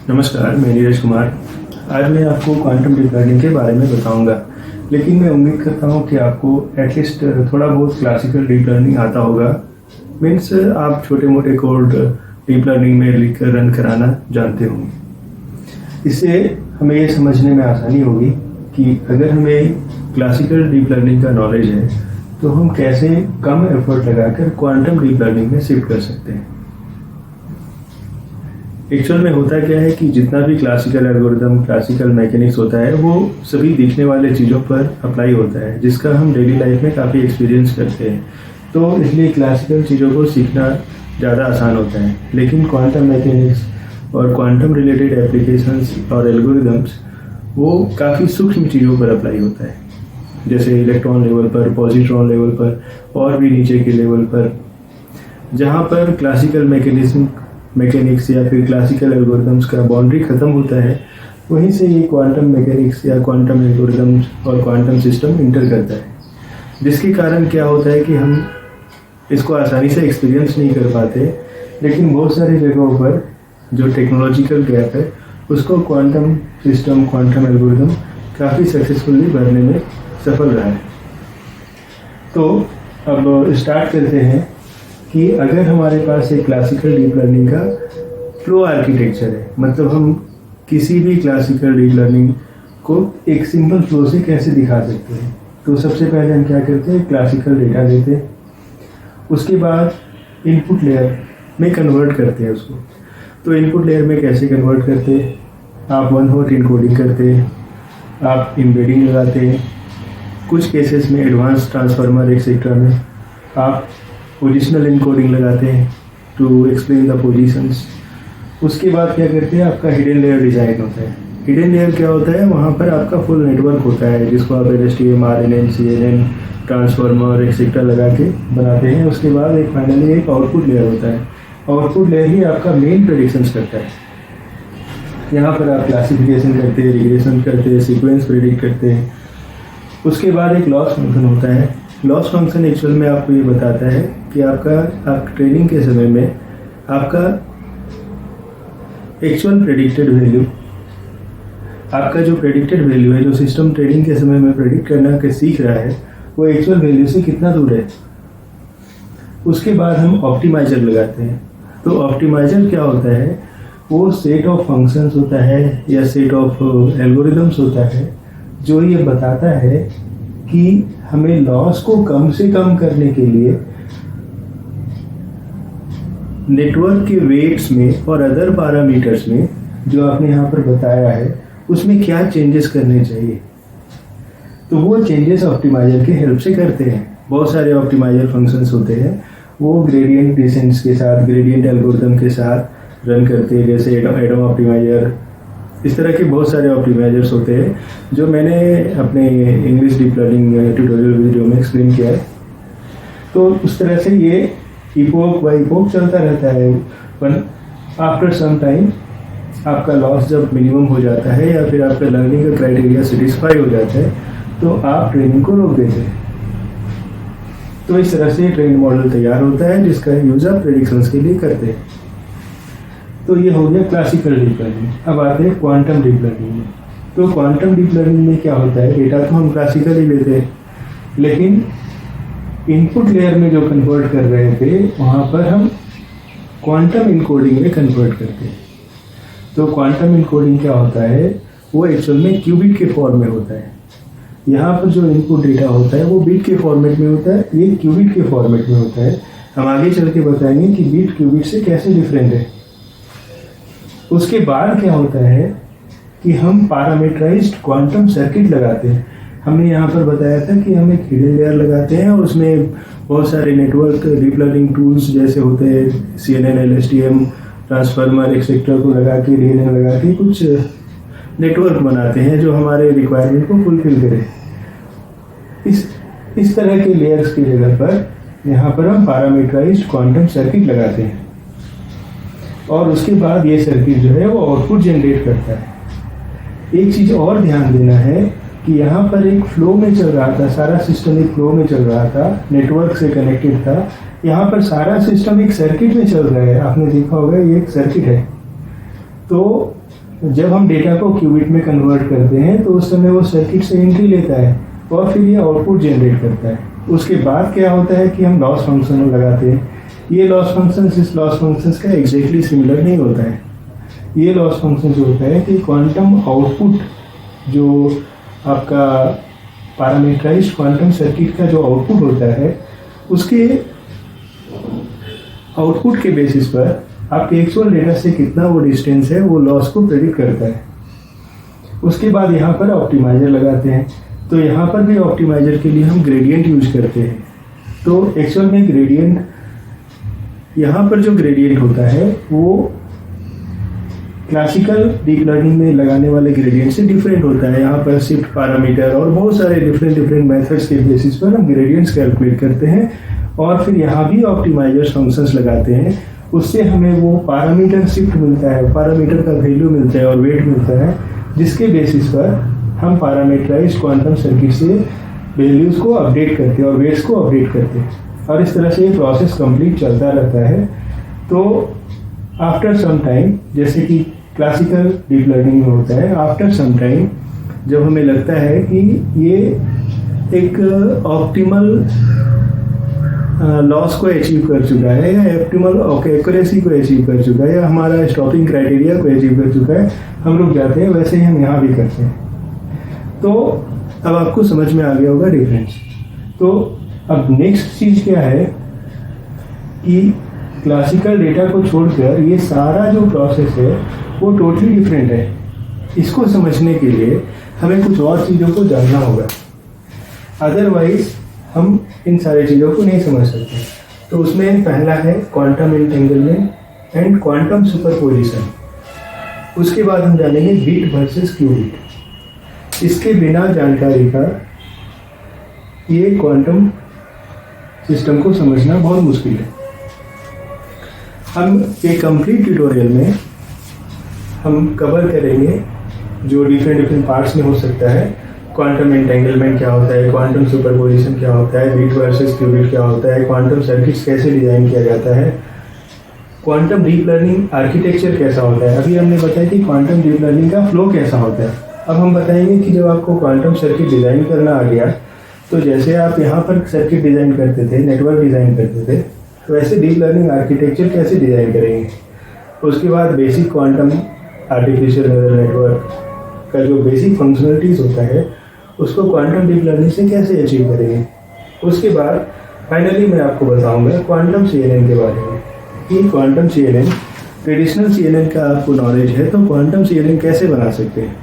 नमस्कार, मैं नीरज कुमार। आज मैं आपको क्वांटम डीप लर्निंग के बारे में बताऊंगा, लेकिन मैं उम्मीद करता हूं कि आपको एटलीस्ट थोड़ा बहुत क्लासिकल डीप लर्निंग आता होगा। मीन्स आप छोटे मोटे कोड डीप लर्निंग में लिख कर रन कराना जानते होंगे। इससे हमें ये समझने में आसानी होगी कि अगर हमें क्लासिकल डीप लर्निंग का नॉलेज है तो हम कैसे कम एफर्ट लगाकर क्वांटम डीप लर्निंग में शिफ्ट कर सकते हैं। एक्चुअल में होता क्या है कि जितना भी क्लासिकल एल्गोरिदम, क्लासिकल मैकेनिक्स होता है वो सभी दिखने वाले चीज़ों पर अप्लाई होता है, जिसका हम डेली लाइफ में काफ़ी एक्सपीरियंस करते हैं। तो इसलिए क्लासिकल चीज़ों को सीखना ज़्यादा आसान होता है, लेकिन क्वांटम मैकेनिक्स और क्वांटम रिलेटेड एप्लीकेशंस और एल्गोरिदम्स वो काफ़ी सूक्ष्म चीज़ों पर अप्लाई होता है, जैसे इलेक्ट्रॉन लेवल पर, पॉजिट्रॉन लेवल पर और भी नीचे के लेवल पर। जहाँ पर क्लासिकल मैकेनिक्स या फिर क्लासिकल एल्गोरिदम्स का बाउंड्री ख़त्म होता है, वहीं से ये क्वांटम मैकेनिक्स या क्वांटम एल्गोरिदम्स और क्वांटम सिस्टम इंटर करता है, जिसके कारण क्या होता है कि हम इसको आसानी से एक्सपीरियंस नहीं कर पाते। लेकिन बहुत सारी जगहों पर जो टेक्नोलॉजिकल गैप है उसको क्वांटम सिस्टम, क्वांटम एल्गोरिदम काफ़ी सक्सेसफुली भरने में सफल रहा है। तो अब स्टार्ट करते हैं कि अगर हमारे पास एक क्लासिकल डीप लर्निंग का फ्लो आर्किटेक्चर है, मतलब हम किसी भी क्लासिकल डीप लर्निंग को एक सिंपल फ्लो से कैसे दिखा सकते हैं। तो सबसे पहले हम क्या करते हैं, क्लासिकल डेटा लेते हैं, उसके बाद इनपुट लेयर में कन्वर्ट करते हैं उसको। तो इनपुट लेयर में कैसे कन्वर्ट करते हैं, आप वन हॉट इनकोडिंग करते हैं, आप एम्बेडिंग लगाते हैं, कुछ केसेस में एडवांस ट्रांसफार्मर एक्सेट्रा में आप पोजिशनल इनकोडिंग लगाते हैं टू एक्सप्लेन द पोजीशंस। उसके बाद क्या करते हैं, आपका हिडन लेयर डिज़ाइन होता है। हिडन लेयर क्या होता है, वहाँ पर आपका फुल नेटवर्क होता है जिसको आप LSTM, RNN, CNN, transformer etcetera लगा के बनाते हैं। उसके बाद एक फाइनली एक आउटपुट लेयर होता है। आउटपुट लेयर ही आपका मेन प्रेडिक्शंस करता है। यहाँ पर आप क्लासिफिकेशन करते हैं, रिग्रेशन करते हैं, सीक्वेंस प्रेडिक्ट करते हैं। उसके बाद एक लॉस फंक्शन होता है। लॉस फंक्शन एक्चुअल में आपको ये बताता है कि आप ट्रेनिंग के समय में आपका एक्चुअल प्रेडिक्टेड वैल्यू, आपका जो प्रेडिक्टेड वैल्यू है, जो सिस्टम ट्रेनिंग के समय में प्रेडिक्ट करना के सीख रहा है, वो एक्चुअल वैल्यू से कितना दूर है। उसके बाद हम ऑप्टिमाइजर लगाते हैं। तो ऑप्टिमाइजर क्या होता है, वो सेट ऑफ फंक्शंस होता है या सेट ऑफ एल्गोरिदम्स होता है जो ये बताता है कि हमें लॉस को कम से कम करने के लिए नेटवर्क के वेट्स में और अदर पैरामीटर्स में जो आपने यहाँ पर बताया है उसमें क्या चेंजेस करने चाहिए। तो वो चेंजेस ऑप्टिमाइजर के हेल्प से करते हैं। बहुत सारे ऑप्टिमाइजर फंक्शंस होते हैं, वो ग्रेडियंट डिसेंट्स के साथ, ग्रेडियंट एल्गोरिथम के साथ रन करते हैं, जैसे एडम ऑप्टिमाइजर। इस तरह के बहुत सारे ऑप्टिमाइजर्स होते हैं जो मैंने अपने English deep learning tutorial video में एक्सप्लेन किया है। तो उस तरह से ये इपोक बाय इपोक चलता रहता है। पर आफ्टर सम टाइम आपका लॉस जब मिनिमम हो जाता है या फिर आपका लर्निंग का क्राइटेरिया सेटिस्फाई हो जाता है तो आप ट्रेनिंग को रोक देते हैं। तो इस तरह से ट्रेन मॉडल तैयार होता है जिसका यूज आप प्रेडिक्शंस के लिए करते हैं। तो ये हो गया क्लासिकल डीप लर्निंग। अब आते हैं क्वांटम डीप लर्निंग में। तो क्वांटम डीप लर्निंग में क्या होता है, डेटा तो हम क्लासिकल ही लेते हैं, लेकिन इनपुट लेयर में जो कन्वर्ट कर रहे थे वहाँ पर हम क्वांटम इनकोडिंग में कन्वर्ट करते हैं। तो क्वांटम इनकोडिंग क्या होता है, वो एक्चुअल में क्यूबिट के फॉर्म में होता है। यहाँ पर जो इनपुट डेटा होता है वो बिट के फॉर्मेट में होता है, ये क्यूबिट के फॉर्मेट में होता है। हम आगे चल के बताएंगे कि बिट क्यूबिट से कैसे डिफरेंट है। उसके बाद क्या होता है कि हम पैरामीटराइज्ड क्वांटम सर्किट लगाते हैं। हमने यहाँ पर बताया था कि हम एक हिडन लेयर लगाते हैं और उसमें बहुत सारे नेटवर्क डीप लर्निंग टूल्स जैसे होते हैं CNN, LSTM, ट्रांसफार्मर एक्सेट्रा को लगा के, DNA लगा के कुछ नेटवर्क बनाते हैं जो हमारे रिक्वायरमेंट को फुलफिल करे। इस तरह के लेयर्स की जगह पर यहाँ पर हम पैरामीटराइज्ड क्वांटम सर्किट लगाते हैं और उसके बाद ये सर्किट जो है वो आउटपुट जनरेट करता है। एक चीज़ और ध्यान देना है कि यहाँ पर एक फ्लो में चल रहा था, सारा सिस्टम एक फ्लो में चल रहा था, नेटवर्क से कनेक्टेड था। यहाँ पर सारा सिस्टम एक सर्किट में चल रहा है। आपने देखा होगा ये एक सर्किट है। तो जब हम डेटा को क्यूबिट में कन्वर्ट करते हैं तो उस समय वो सर्किट से एंट्री लेता है और फिर ये आउटपुट जनरेट करता है। उसके बाद क्या होता है कि हम लॉस फंक्शन लगाते हैं। ये लॉस फंक्शन इस लॉस फंक्शन का एग्जैक्टली सिमिलर नहीं होता है। ये लॉस फंक्शन जो होता है कि क्वांटम आउटपुट जो आपका पैरामीटराइज्ड क्वांटम सर्किट का जो आउटपुट होता है उसके आउटपुट के बेसिस पर आपके एक्चुअल डेटा से कितना वो डिस्टेंस है वो लॉस को प्रेडिक्ट करता है। उसके बाद यहाँ पर ऑप्टिमाइजर लगाते हैं। तो यहाँ पर भी ऑप्टिमाइजर के लिए हम ग्रेडियंट यूज करते हैं। तो एक्चुअल में ग्रेडियंट, यहाँ पर जो ग्रेडियंट होता है वो क्लासिकल डीप लर्निंग में लगाने वाले ग्रेडियंट से डिफरेंट होता है। यहाँ पर शिफ्ट पैरामीटर और बहुत सारे डिफरेंट मेथड्स के बेसिस पर हम ग्रेडियंट्स कैलकुलेट करते हैं और फिर यहाँ भी ऑप्टिमाइजर फंक्शंस लगाते हैं। उससे हमें वो पैरामीटर शिफ्ट मिलता है, पैरामीटर का वैल्यू मिलता है और वेट मिलता है, जिसके बेसिस पर हम पैरामीटराइज्ड क्वांटम सर्किट से वैल्यूज़ को अपडेट करते हैं और वेट्स को अपडेट करते हैं और इस तरह से ये प्रोसेस कंप्लीट चलता रहता है। तो आफ्टर सम टाइम, जैसे कि क्लासिकल डीप लर्निंग में होता है, आफ्टर सम टाइम जब हमें लगता है कि ये एक ऑप्टिमल लॉस को अचीव कर चुका है या ऑप्टिमल एक्यूरेसी को अचीव कर चुका है या हमारा स्टॉपिंग क्राइटेरिया को अचीव कर चुका है, हम रुक जाते हैं। वैसे ही हम यहाँ भी करते हैं। तो अब आपको समझ में आ गया होगा डिफरेंस। तो अब नेक्स्ट चीज़ क्या है कि क्लासिकल डेटा को छोड़कर ये सारा जो प्रोसेस है वो टोटली डिफरेंट है। इसको समझने के लिए हमें कुछ और चीज़ों को जानना होगा, अदरवाइज हम इन सारी चीज़ों को नहीं समझ सकते। तो उसमें पहला है quantum entanglement and quantum superposition. उसके बाद हम जानेंगे बिट वर्सेस क्यूबिट। इसके बिना जानकारी का ये क्वांटम सिस्टम को समझना बहुत मुश्किल है। हम एक कंप्लीट ट्यूटोरियल में हम कवर करेंगे जो डिफरेंट पार्ट्स में हो सकता है। क्वांटम एंटेंगलमेंट क्या होता है, क्वांटम सुपरपोजिशन क्या होता है, बिट वर्सेस क्यूबिट क्या होता है, क्वांटम सर्किट्स कैसे डिज़ाइन किया जाता है, क्वांटम डीप लर्निंग आर्किटेक्चर कैसा होता है। अभी हमने बताया कि क्वांटम डीप लर्निंग का फ्लो कैसा होता है। अब हम बताएंगे कि जब आपको क्वांटम सर्किट डिज़ाइन करना आ गया तो जैसे आप यहाँ पर सर्किट डिज़ाइन करते थे, नेटवर्क डिज़ाइन करते थे, वैसे डीप लर्निंग आर्किटेक्चर कैसे डिज़ाइन करेंगे। उसके बाद basic quantum artificial neural network का जो बेसिक फंक्शनलिटीज़ होता है उसको क्वांटम डीप लर्निंग से कैसे अचीव करेंगे। उसके बाद फाइनली मैं आपको बताऊंगा क्वांटम CNN के बारे में कि क्वांटम CNN, ट्रेडिशनल CNN का आपको नॉलेज है तो क्वांटम CNN कैसे बना सकते हैं।